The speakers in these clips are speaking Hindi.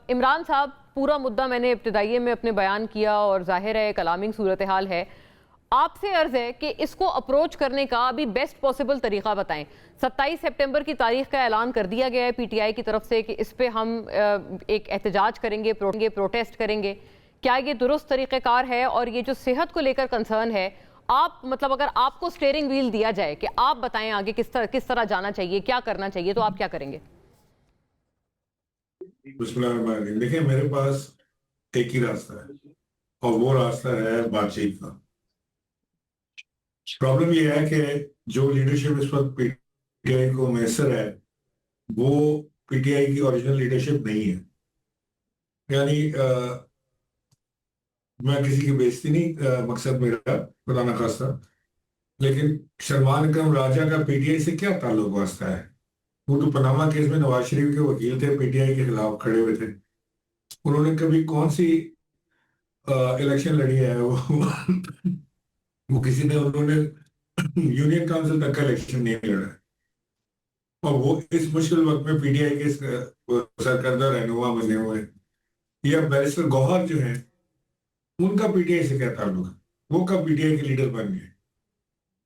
इमरान साहब, पूरा मुद्दा मैंने इब्तिदाइये में अपने बयान किया और जाहिर है एक अलार्मिंग सूरत हाल है। आपसे अर्ज है कि इसको अप्रोच करने का अभी बेस्ट पॉसिबल तरीका बताएं। 27 सितंबर की तारीख का ऐलान कर दिया गया है पीटीआई की तरफ से कि इस पे हम एक एहतजाज करेंगे, प्रोटेस्ट करेंगे। क्या ये दुरुस्त तरीक़ेकार है? और ये जो सेहत को लेकर कंसर्न है, आप मतलब अगर आपको स्टीयरिंग व्हील दिया जाए कि आप बताएं आगे किस तरह जाना चाहिए, क्या करना चाहिए, तो आप क्या करेंगे? देखिए, मेरे पास एक ही रास्ता है और वो रास्ता है बातचीत का। प्रॉब्लम ये है कि जो लीडरशिप इस वक्त पीटीआई को मैसर है वो पीटीआई की ओरिजिनल लीडरशिप नहीं है। यानी मैं किसी की बेइज्जती नहीं, मकसद मेरा खुदा न खास्ता, लेकिन सलमान अकरम राजा का पीटीआई से क्या ताल्लुक वास्ता है? वो तो पनामा केस में नवाज शरीफ के वकील थे, पीटीआई के खिलाफ खड़े हुए थे। उन्होंने कभी कौन सी इलेक्शन लड़ी है? वो किसी ने, उन्होंने यूनियन काउंसिल तक का इलेक्शन नहीं लड़ा है। और वो इस मुश्किल वक्त में पीटीआई के सरकर्दा रहनुमा बने हुए हैं। या बैरिस्टर गौहर जो है, उनका पीटीआई से क्या ताल्लुक है? वो कब पीटीआई के लीडर बन गए?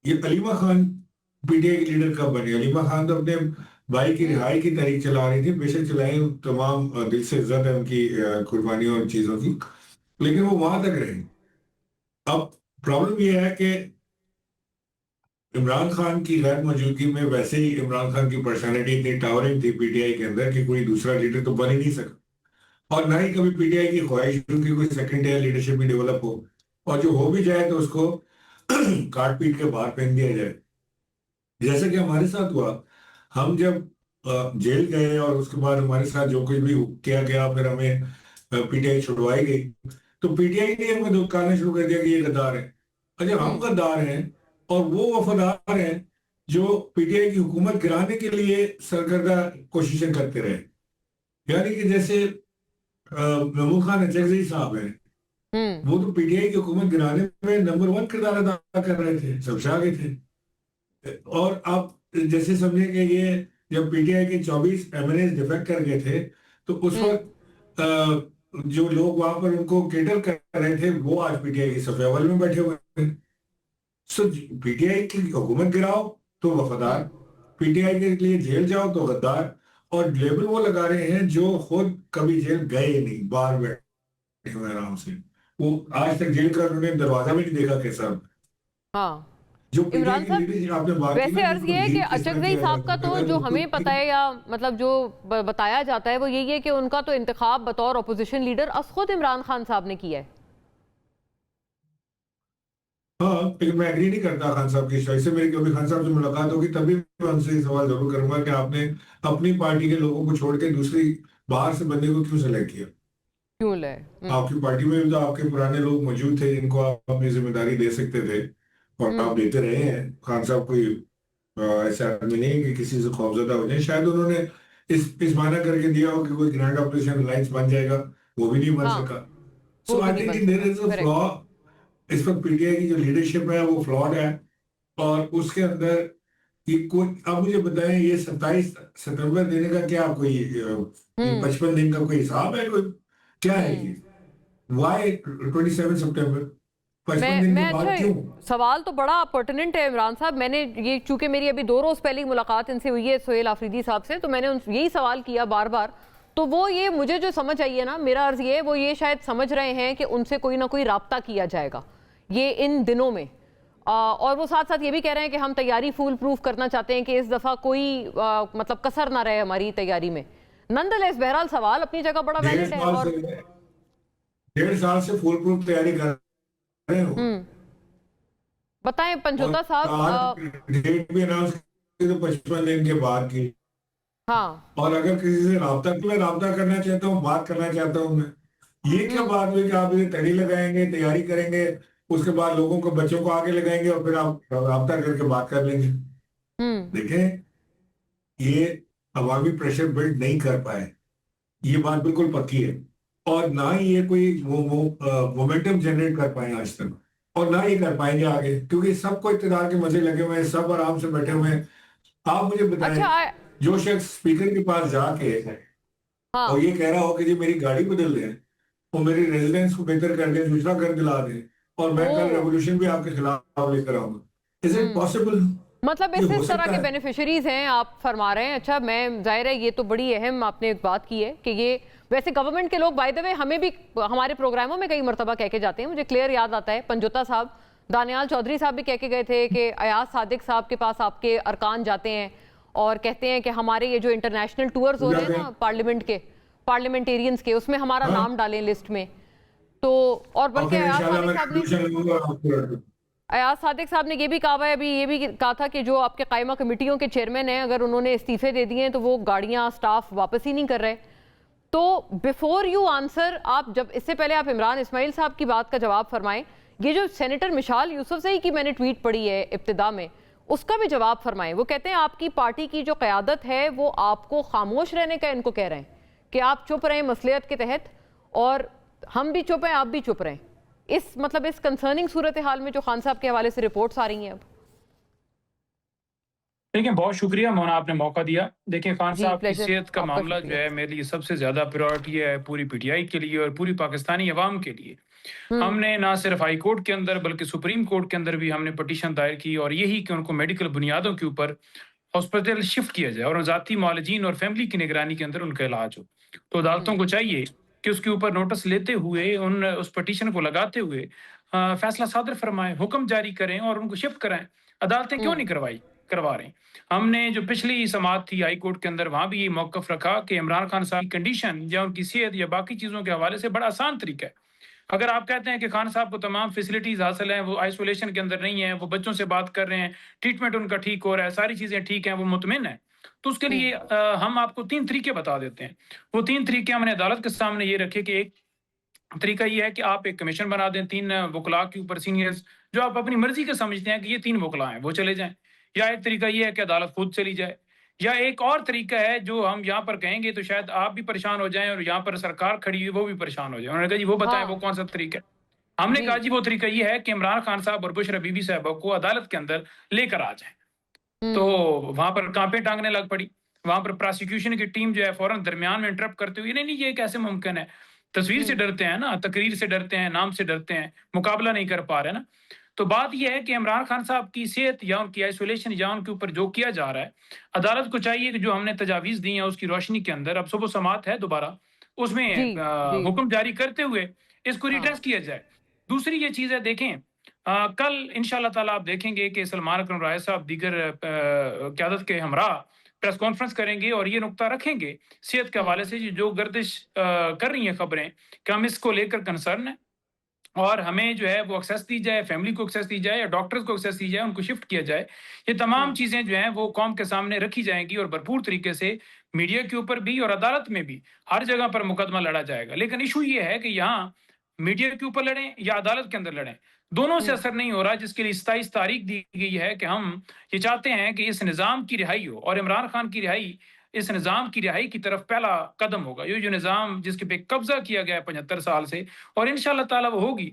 ये अलीमा खान पीटीआई के लीडर कब बने? अलीमा खान तो अपने भाई की रिहाई की तहरीक चला रही थी, बेशक चलाई, तमाम दिल से इज्जत है उनकी कुर्बानियों और चीजों की, लेकिन वो वहां तक रहे। अब प्रॉब्लम ये है कि इमरान खान की गैर मौजूदगी में वैसे ही इमरान खान की पर्सनैलिटी इतनी टावरिंग थी पीटीआई के अंदर कि कोई दूसरा लीडर तो बन ही नहीं सकता। और ना ही कभी पीटीआई की ख्वाहिश थी कि कोई सेकंड ईयर लीडरशिप में डेवलप हो, और जो हो भी जाए तो उसको काट पीट के बाहर फेंक दिया जाए, जैसे कि हमारे साथ हुआ। हम जब जेल गए और उसके बाद हमारे साथ जो कुछ भी किया गया, फिर हमें पीटीआई छुड़वाई गई, तो पीटीआई ने हमें धुतकारना शुरू कर दिया कि ये गद्दार है। अच्छा, हम गद्दार हैं और वो वफादार हैं जो पीटीआई की हुकूमत गिराने के लिए सरकर्दा कोशिशें करते रहे। यानी कि जैसे महमूद खान अचकजई साहब हैं, वो तो पीटीआई की हुकूमत गिराने में नंबर 1 किरदार अदा कर रहे थे, सबसे आगे थे। और आप जैसे समझे कि ये जब पीटीआई के 24 एमएनए डिफेक्ट कर गए थे, तो उस वक्त जो लोग वहां पर उनको केटर कर रहे थे वो आज पीटीआई की सफे अव्वल में बैठे हुए हैं। सो पीटीआई की हुकूमत गिराओ तो वफादार, पीटीआई के लिए जेल जाओ तो गद्दार। और लेबल वो लगा रहे हैं जो खुद कभी जेल गए नहीं, बाहर बैठे हुए आराम से। वो आज तक जेल का उन्होंने दरवाजा भी नहीं देखा कैसा। हाँ, जो पीटीआई इमरान की साहब, लीडर आपने बात की वैसे ना, अर्ज जिनको ये है कि लीड किस तरह अचकजई किया साहब का जाता तो है, जो उनको हमें पता है, या मतलब जो बताया जाता है वो यही है कि उनका तो इंतखाब बतौर अपोजिशन लीडर खुद इमरान खान साहब ने किया है। हाँ, लेकिन मैं एग्री नहीं करता खान साहब की चॉइस से। मेरी कभी खान साहब से मुलाकात होगी तभी मैं उनसे ये सवाल जरूर करूंगा कि आपने अपनी पार्टी के लोगों को छोड़ के दूसरी बाहर से बंदे को क्यों सेलेक्ट किया? क्यों ले? आपकी पार्टी में भी तो आपके पुराने लोग मौजूद थे जिनको आप अपनी जिम्मेदारी दे सकते थे, और आप देते रहे हैं। खान साहब कोई ऐसा आदमी नहीं है कि किसी से खौफजदा हो जाए। शायद उन्होंने इस माना करके दिया हो कि कोई ग्रैंड ऑपरेशन अलायंस बन जाएगा, वो भी नहीं बन हाँ, सका। वो सो भी आई नहीं बन थिंक देयर सका। Is a correct. फ्लॉ। इस वक्त पीटीआई की जो लीडरशिप है वो फ्लॉड है। और उसके अंदर कि कोई, आप मुझे बताएं, ये 27 सितंबर देने का क्या कोई हम्म 55 दिन का कोई हिसाब है? कोई क्या है ये? वाई 27 सितंबर? 55 दिन के मैं अच्छा, बाद क्यों? सवाल तो बड़ा पर्टिनेंट है इमरान साहब। मैंने ये, चूंकि मेरी अभी 2 रोज पहले ही मुलाकात इनसे हुई है, सोहेल आफरीदी साहब से, तो मैंने उनसे यही सवाल किया बार बार। तो वो ये मुझे जो समझ आई है ना, मेरा अर्ज ये, वो ये शायद समझ रहे हैं कि उनसे कोई ना कोई राब्ता किया जाएगा ये इन दिनों में। और वो साथ साथ ये भी कह रहे हैं कि हम तैयारी फूल प्रूफ करना चाहते हैं कि इस दफा कोई मतलब कसर ना रहे हमारी तैयारी में। नंदलेस, बहरहाल सवाल अपनी जगह बड़ा डेढ़ वैलिड है। साल और से 1.5 साल से फुल प्रूफ तैयारी कर रहे हो, बताएं और पंजोता साहब। आज डेट भी अनाउंस की तो 55 दिन के बाद की। हाँ। और अगर किसी से राब्ता, मैं राब्ता करना चाहता हूँ, बात करना चाहता हूँ मैं, ये क्या हम्म बात हुई कि आप इसे तड़ी लगाएंगे, तैयारी करेंगे, उसके बाद लोगों को, बच्चों को आगे लगाएंगे और फिर आप राब्ता करके बात कर लेंगे? हम्म देखें, ये अवामी प्रेशर बिल्ड नहीं कर पाए, ये बात बिल्कुल पक्की है। और ना ही ये कोई मोमेंटम जनरेट कर पाए आज तक, और ना ही कर पाएंगे आगे, क्योंकि सबको इत्तेदार के मजे लगे हुए हैं, सब आराम से बैठे हुए हैं। आप मुझे बताएं, अच्छा। जो शख्स स्पीकर के पास जाके हाँ। और ये कह रहा हो कि जी मेरी गाड़ी बदल दें, वो मेरी रेजिडेंस को बेहतर कर दें, दूसरा घर दिला दें, और मैं कल ओ। रेवोल्यूशन भी आपके खिलाफ लेकर आऊंगा। Is it hmm. पॉसिबल? मतलब ये हो इस तरह सकता के है? बेनिफिशरीज हैं आप फरमा रहे हैं। अच्छा, मैं जाहिर है ये तो बड़ी अहम आपने एक बात की है कि ये वैसे गवर्नमेंट के लोग बाय द वे हमें भी हमारे प्रोग्रामों में कई मरतबा कह के जाते हैं। मुझे क्लियर याद आता है पंजोता साहब, दानियाल चौधरी साहब भी कह के गए थे कि अयाज सादिक साहब के पास आपके अरकान जाते हैं और कहते हैं कि हमारे ये जो इंटरनेशनल टूर्स हो रहे हैं ना पार्लियामेंट के, पार्लियामेंटेरियंस के, उसमें हमारा हाँ, नाम डालें लिस्ट में। तो और और बल्कि फिर अयाज इंशाल्लाह सादिक मैं साहब ने, रेवोल्यूशन लूंगा आपको। अयाज सादिक साहब ने ये भी कहा है, अभी ये भी कहा था कि जो आपके कायमा कमेटियों के चेयरमैन हैं अगर उन्होंने इस्तीफे दे दिए हैं तो वो गाड़ियां स्टाफ वापस ही नहीं कर रहे। तो बिफोर यू आंसर, आप जब इससे पहले आप इमरान इस्माइल साहब की बात का जवाब फरमाएं। ये जो सेनेटर मिशाल यूसुफजई की मैंने ट्वीट पढ़ी है इब्तिदा में, उसका भी जवाब फरमाएं। वो कहते हैं आपकी पार्टी की जो क़यादत है वो आपको खामोश रहने का इनको कह रहे हैं कि आप चुप रहें मसलियत के तहत, और हम भी चुप हैं आप भी चुप रहें। इस मतलब इस कंसर्निंग सूरत हाल में जो खान साहब के हवाले से रिपोर्ट्स आ रही हैं अब। देखिए, बहुत शुक्रिया मोना, आपने मौका दिया। देखिए, खान जी साहब की प्लेजर, सेहत का आपका मामला जो शुक्रिया। है मेरे लिए सबसे ज़्यादा प्रायोरिटी है, पूरी पीटीआई के लिए और पूरी पाकिस्तानी अवाम के लिए। हम्म। हमने ना सिर्फ हाई कोर्ट के अंदर बल्कि सुप्रीम कोर्ट के अंदर भी हमने पटिशन दायर की, और यही कि उनको मेडिकल बुनियादों के ऊपर हॉस्पिटल शिफ्ट किया जाए और ज़ाती मुआलजीन और फैमिली की निगरानी के अंदर उनका इलाज हो। तो अदालतों को चाहिए कि उसके ऊपर नोटिस लेते हुए, उस पटिशन को लगाते हुए फैसला सादर फरमाएं, हुक्म जारी करें और उनको शिफ्ट कराएं। अदालतें क्यों हम्म। नहीं करवा रही? हमने जो पिछली समाअत थी हाई कोर्ट के अंदर, वहां भी ये मौकफ रखा कि इमरान खान साहब की कंडीशन या उनकी सेहत या बाकी चीजों के हवाले से बड़ा आसान तरीका है। अगर आप कहते हैं कि खान साहब को तमाम फैसिलिटीज हासिल हैं, वो आइसोलेशन के अंदर नहीं है, वो बच्चों से बात कर रहे हैं, ट्रीटमेंट उनका ठीक हो रहा है, सारी चीजें ठीक हैं, वो मुतमिन है, तो उसके लिए हम आपको 3 तरीके बता देते हैं। वो 3 तरीके हमने अदालत के सामने ये रखे कि एक तरीका ये है कि आप एक कमीशन बना दें 3 वकला के ऊपर, सीनियर्स, जो आप अपनी मर्जी के समझते हैं कि ये 3 वकला हैं, वो चले जाएं। या एक तरीका ये है कि अदालत खुद चली जाए। या एक और तरीका है जो हम यहाँ पर कहेंगे तो शायद आप भी परेशान हो जाएं और यहाँ पर सरकार खड़ी हुई वो भी परेशान हो जाए। उन्होंने कहा जी वो बताएं वो हाँ। कौन सा तरीका है। हमने जी। कहा जी वो तरीका ये है कि इमरान खान साहब और बुशरा बीबी साहबा को अदालत के अंदर लेकर आ जाए। तो हम्म। वहां पर कांपे टांगने लग पड़ी। वहां पर प्रोसिक्यूशन की टीम जो है फौरन दरमियान में इंटरप्ट करते हुए, नहीं नहीं ये कैसे मुमकिन है, तस्वीर से हम्म। डरते हैं ना, तकरीर से डरते हैं, नाम से डरते हैं, मुकाबला नहीं कर पा रहे ना। तो बात यह है कि इमरान खान साहब की सेहत या उनकी आइसोलेशन या उनके ऊपर जो किया जा रहा है, अदालत को चाहिए कि जो हमने तजावीज दी हैं उसकी रोशनी के अंदर, अब सुबह समात है दोबारा, जी। उसमें जी। हुक्म जारी करते हुए इसको हाँ। रिड्रेस किया जाए। दूसरी ये चीज है, देखें, कल इंशाल्लाह ताला आप देखेंगे कि सलमान अकरम राय साहब दीगर क़यादत के हमरा प्रेस कॉन्फ्रेंस करेंगे और ये नुक्ता रखेंगे सेहत के हम्म। हवाले से जो गर्दिश कर रही हैं खबरें, कि हम इसको लेकर कंसर्न है और हमें जो है वो एक्सेस दी जाए, फैमिली को एक्सेस दी जाए या डॉक्टर्स को एक्सेस दी जाए, उनको शिफ्ट किया जाए। ये तमाम हम्म। चीजें जो हैं वो कौम के सामने रखी जाएंगी और भरपूर तरीके से मीडिया के ऊपर भी और अदालत में भी हर जगह पर मुकदमा लड़ा जाएगा। लेकिन इशू ये है कि यहाँ मीडिया के ऊपर लड़ें या अदालत के अंदर लड़ें, दोनों से हम्म। असर नहीं हो रहा, जिसके लिए 27 तारीख दी गई है कि हम ये चाहते हैं कि इस निज़ाम की रिहाई हो और इमरान खान की रिहाई इस निज़ाम की रिहाई की तरफ पहला कदम होगा। ये जो निज़ाम जिसके पे कब्जा किया गया है 75 साल से, और इंशाल्लाह ताला वो होगी।